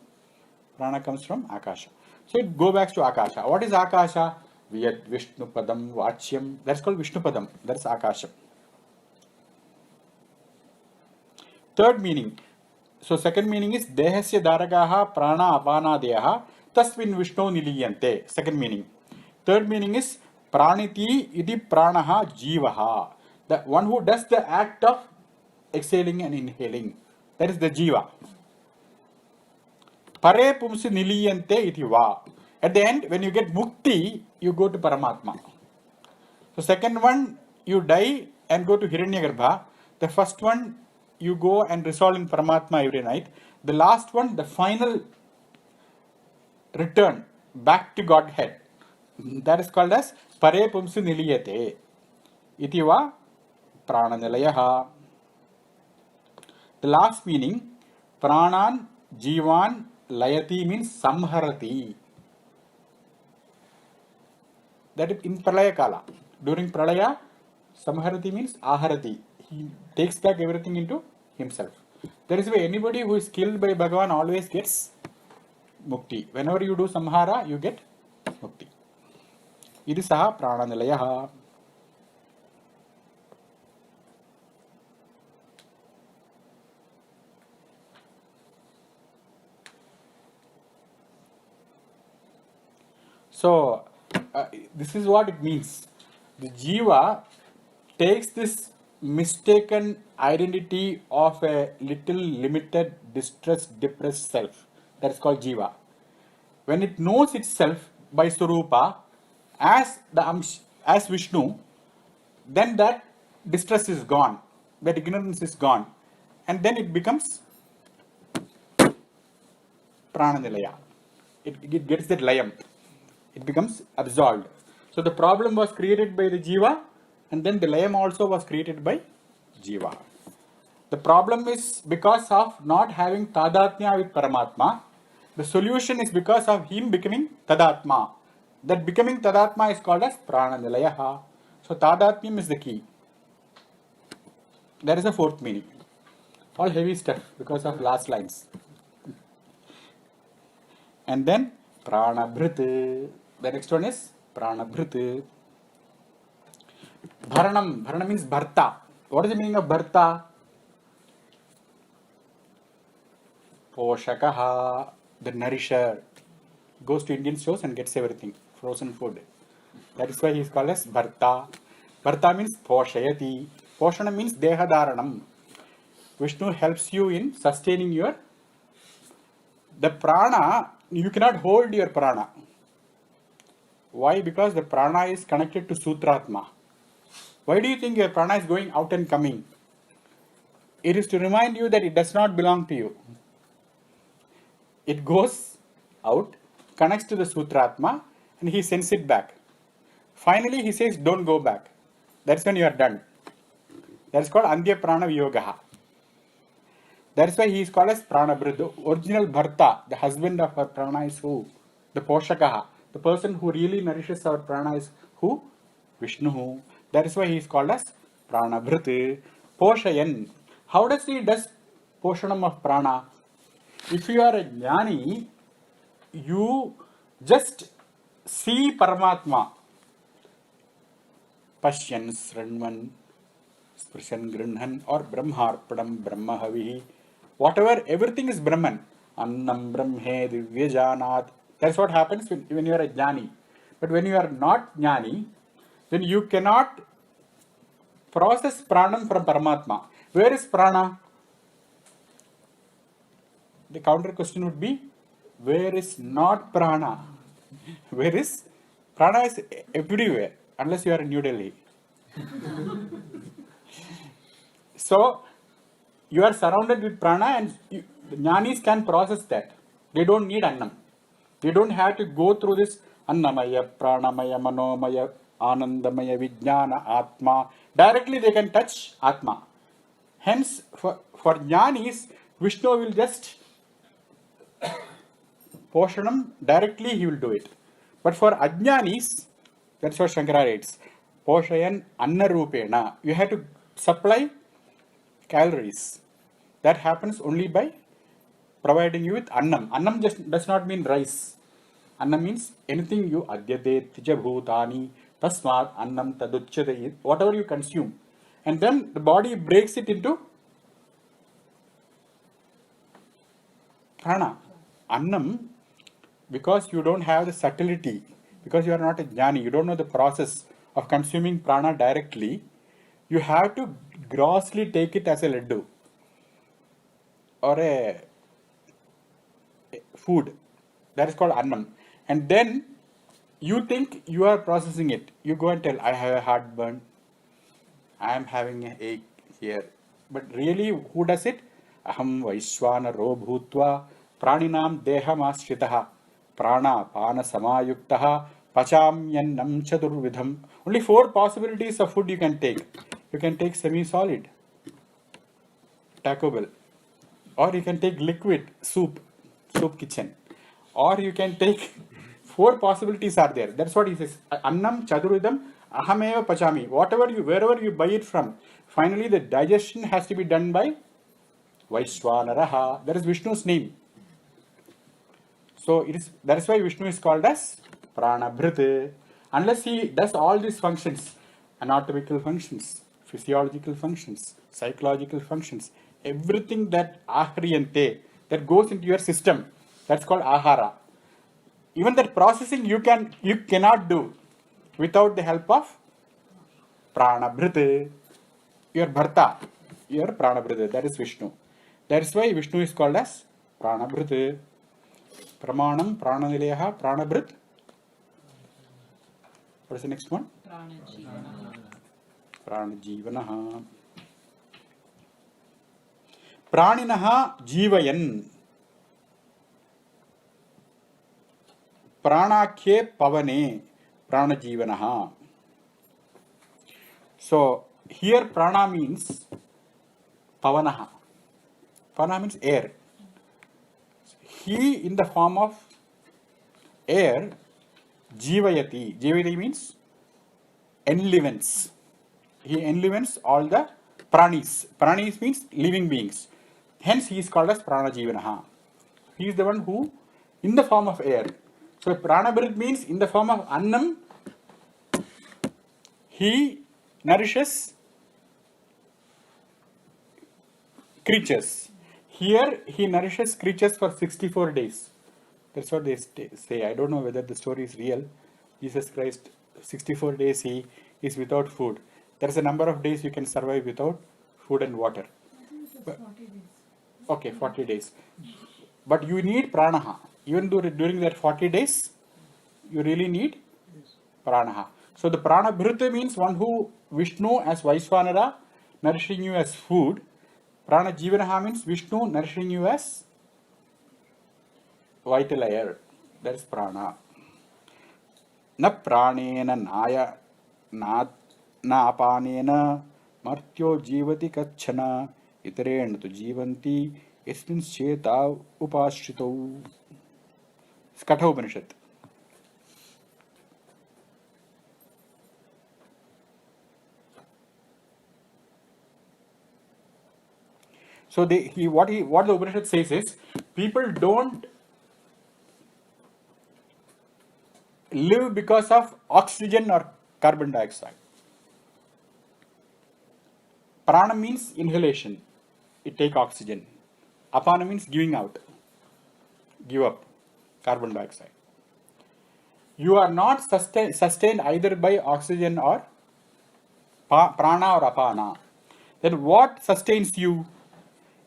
Prana comes from Akasha. So it goes back to Akasha. What is Akasha? Vyad Vishnu Padam Vachyam. That's called Vishnu Padam. That's Akasha. Third meaning. So second meaning is Dehasya Daragaha Prana Apana Deha Tasvin Vishnu Niliyante. Second meaning. Third meaning is Praniti Idi Pranaha Jivaha. The one who does the act of exhaling and inhaling. That is the Jiva. Pare Pumsi Niliyante Iti Va. At the end, when you get mukti, you go to Paramatma. So second one, you die and go to Hiranyagarbha. The first one, you go and resolve in Paramatma every night. The last one, the final return back to Godhead. That is called as Pare Pumsi Niliyate. Iti va Prananilayaha. The last meaning, Pranan Jivan Layati means Samharati. That is in Pralaya Kala. During Pralaya, Samharati means Aharati. He takes back everything into himself. There is why anybody who is killed by Bhagavan always gets mukti. Whenever you do samhara, you get mukti. Idi saha prananilayaha. So, this is what it means. The jiva takes this mistaken identity of a little limited, distressed, depressed self. That is called jiva. When it knows itself by Swarupa as Vishnu, then that distress is gone, that ignorance is gone, and then it becomes Prananilaya. It gets that layam. It becomes absolved. So the problem was created by the jiva, and then the layam also was created by jiva. The problem is because of not having tadatmya with Paramatma. The solution is because of him becoming tadatma. That becoming tadatma is called as prananilayaha. So tadatmyam is the key. There is a fourth meaning. All heavy stuff because of last lines. And then pranabhrut. The next one is pranabhrut. Bharanam. Bharana means bharta. What is the meaning of bharta? Poshakaha. The nourisher. Goes to Indian stores and gets everything. Frozen food. That is why he is called as bharta. Bharta means poshayati. Poshana means dehadaranam. Vishnu helps you in sustaining the prana. You cannot hold your prana. Why? Because the prana is connected to Sutratma. Why do you think your prana is going out and coming? It is to remind you that it does not belong to you. It goes out, connects to the Sutratma, and he sends it back. Finally, he says, don't go back. That's when you are done. That is called Andhya Prana Viyogaha. That is why he is called as Pranabhrut. The original Bharta, the husband of her prana is who? The Poshakaha. The The person who really nourishes our prana is who? Vishnu. That is why he is called as Pranabhrit. Poshayan. How does he does poshanam of prana? If you are a jnani, you just see Paramatma. Pashyan, Sranman, Sprishan, Grinhan, or Brahmarpadam, Brahmahavihi. Whatever, everything is Brahman. Annam Brahme Divyajanat. That's what happens when you are a jnani. But when you are not jnani, then you cannot process pranam from Paramatma. Where is prana? The counter question would be, where is not prana? Where is prana is everywhere, unless you are in New Delhi. So you are surrounded with prana, and the jnanis can process that. They don't need annam. They don't have to go through this annamaya, pranamaya, manomaya, anandamaya, vijnana, atma. Directly they can touch atma. Hence, for jnanis, Vishnu will just poshanam, directly he will do it. But for ajnanis, that's what Shankara writes, poshayan anna rupena. You have to supply calories. That happens only by providing you with annam. Annam just does not mean rice. Annam means anything you adyate tija bhutani tasmat annam taduchyate, whatever you consume. And then the body breaks it into prana. Annam, because you don't have the subtlety, because you are not a jnani, you don't know the process of consuming prana directly, you have to grossly take it as a laddu or a food. That is called annam. And then you think you are processing it. You go and tell, I have a heartburn, I am having an ache here. But really, who does it? Aham Vaishwanaro Bhutva Praninam Deham Ashritaha Prana Pana Samayuktaha Pachamyannam Chaturvidham. Only 4 possibilities of food you can take. You can take semi-solid, Taco Bell, or you can take liquid, soup kitchen, or you can take 4 possibilities are there. That's what he says. Annam Chaturvidham Ahameva Pachami. Wherever you buy it from, finally the digestion has to be done by Vaishwanaraha. That is Vishnu's name. So that is why Vishnu is called as Pranabhrit. Unless he does all these functions, anatomical functions, physiological functions, psychological functions, everything that ahriyante, that goes into your system, that's called ahara. Even that processing you cannot do without the help of Pranabhrit. Your Bharta, your Pranabhrit, that is Vishnu. That is why Vishnu is called as Pranabhrit. Pramanam, Prananileha, Pranabhrit. What is the next one? Pranajivanaha. Praninaha Jivayan. Pranakhe Pavane. Pranajivanaha. So here prana means pavanaha. Pavana means air. He in the form of air, jivayati. Jivayati means enlivens. He enlivens all the pranis. Pranis means living beings. Hence he is called as pranajivanaha. He is the one who in the form of air. So pranabhrit means in the form of annam, he nourishes creatures. Here he nourishes creatures for 64 days. That's what they say. I don't know whether the story is real. Jesus Christ, 64 days he is without food. There is a number of days you can survive without food and water. But, 40 days. okay, 40 days. But you need pranaha. Even during that 40 days, you really need pranaha. So the pranabhrita means one who Vishnu as Vaishwanara nourishing you as food. Pranajivanaha means Vishnu nourishing you as vital air. That is prana. Na pranena naya na apanena martyo jivati kachana itarena tu jivanti ismin cheta upashrito. Katha Upanishad. So what the Upanishad says is, people don't live because of oxygen or carbon dioxide. Prana means inhalation. It take oxygen. Apana means giving out. Give up carbon dioxide. You are not sustained either by oxygen or prana or apana. Then what sustains you?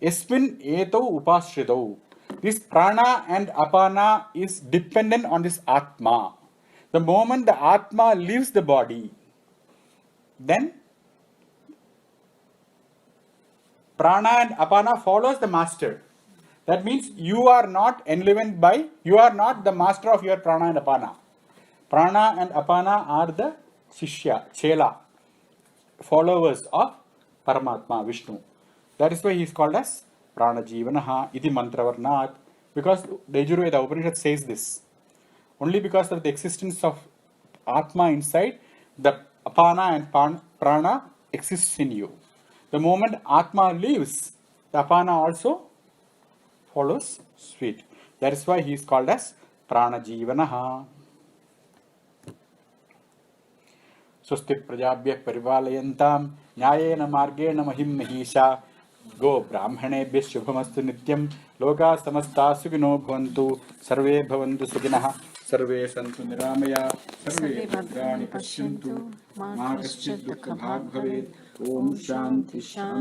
Yasmin eto upashrito. This prana and apana is dependent on this atma. The moment the atma leaves the body, then prana and apana follows the master. That means you are not enlivened by, you are not the master of your prana and apana. Prana and apana are the shishya, chela, followers of Paramatma, Vishnu. That is why he is called as Prana Jivanaha iti mantravarnat. Because the Yajurveda Upanishad says this. Only because of the existence of Atma inside, the apana and prana exists in you. The moment Atma leaves, the apana also follows suit. That is why he is called as Prana Jivanaha. Swasti prajabhyah paripaalayantam nyayena margena mahim mahisha go brahmanebhyah shubhamastu nityam loka samasta sukhino bhavantu sarve bhavantu sukhinah sarve santu niramaya sarve bhadrani pashyantu ma kaschid dukkha bhag bhavet. Om Shanti Shanti.